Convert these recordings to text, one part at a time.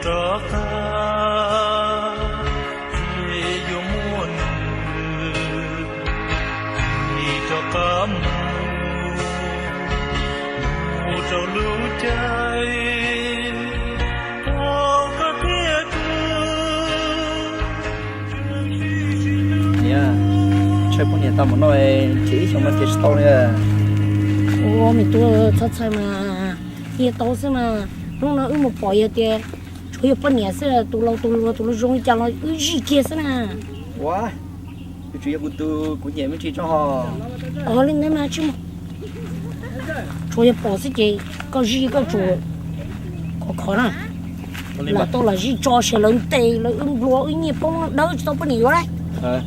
chơi 4年到么那这什么这是到了。我们多菜嘛，也都是嘛，弄了我包一点，还有半年是多了容易讲了日结是呢。哇，这也不多，过年没这正好。哦，你那嘛去嘛？主要包是这个日个做，可能。那到了日早些人对了，我一年帮那都不牛嘞。走。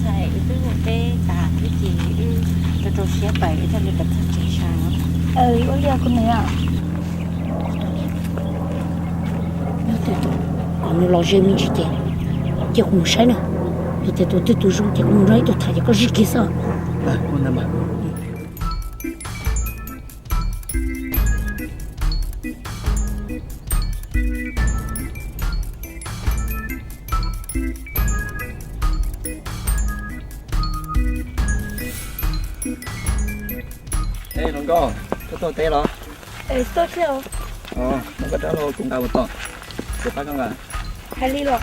Thầy itu teh tak kiki, terus siapa itu dia kata cakap. Có lihat con này à? Ông lo gì mình chỉ tiền, chỉ không sai nữa. Thì tôi dùng thì không nói tôi thấy có gì kia sao? Con nằm à? Ê, nó có, tôi té đó. Tốt chưa? Nó có trả lời cùng cả một tuần. Được phát không ạ? Hai ly rồi.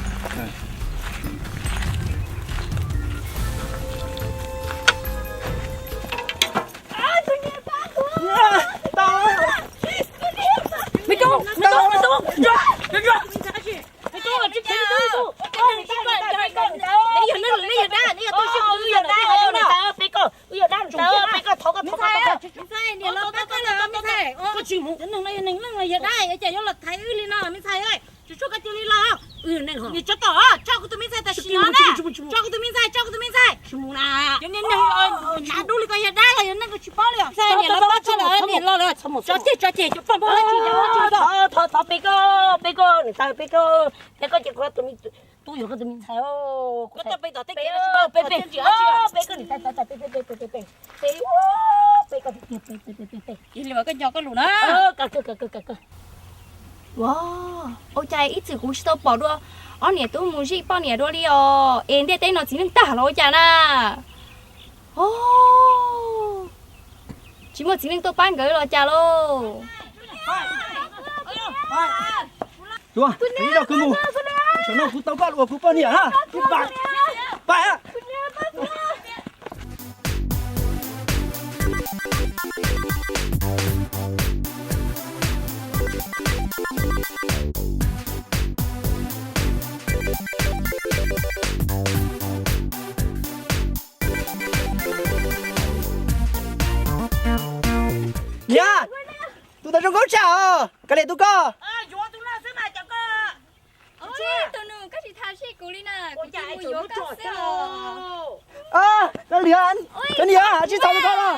Tôi hiểu cái mình thấy ô, có tập bây giờ tích cái nó bé bé cái này tại bé Ini makan nyok kan luna. cái wow, ôi trời ít sự cũng sao bỏ đua, anh này tôi muốn gì bao nhiêu đua đi em đây nó chỉ nên tả rồi chả na, chỉ một chỉ nên tôi bán cái rồi chả lô. Đúng à? Đi đâu cứ mù. Cho nó tao bắt của bao nhiêu ha? Bài á. Nha. Tụi tao trong gấu chào. Cái này tụi co. Nó liền. Cái gì à? Chị sao con à?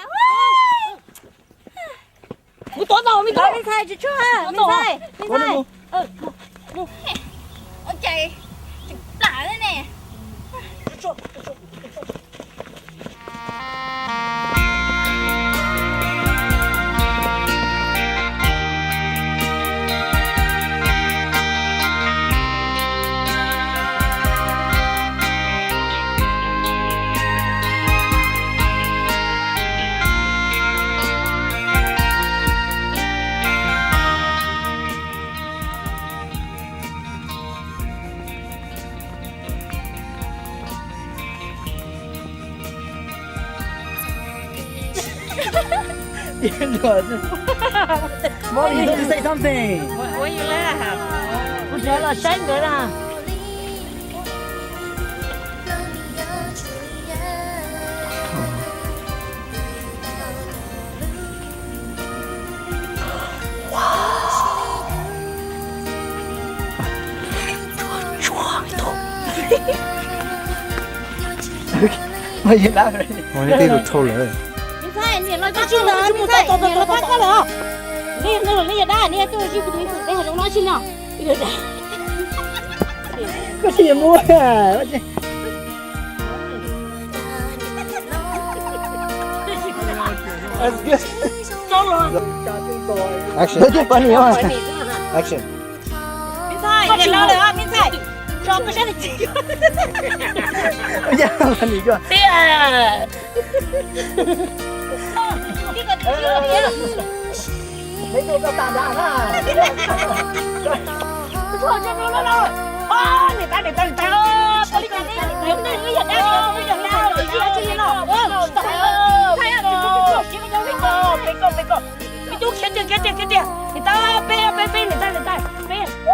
Tôi tối rồi mình thôi. Mình thay chứ chưa? Mình thay. Ok. Đả đây nè. Molly, you need to say something. What you laugh? Tôi nhớ là sáng nữa nè. Mày gì đó rồi? Mày đi được thâu rồi. Nè lo cho chín rồi, chúng ta nè lo phát rồi. Nè nè đã, nè tôi chỉ cũng mình đây là nó chín nào. Có gì mua à? 别，糟了。Action，就把你啊，Action。明菜，你老了啊，明菜，装个啥的鸡？哎呀，你就。对啊。没做到大家了。不错，这中了。啊，你打哦，玻璃杆子，有那个眼亮，有眼亮，有眼亮，我打哦，太阳做洗个脚，别个，你就看着，你打背，你带，哇，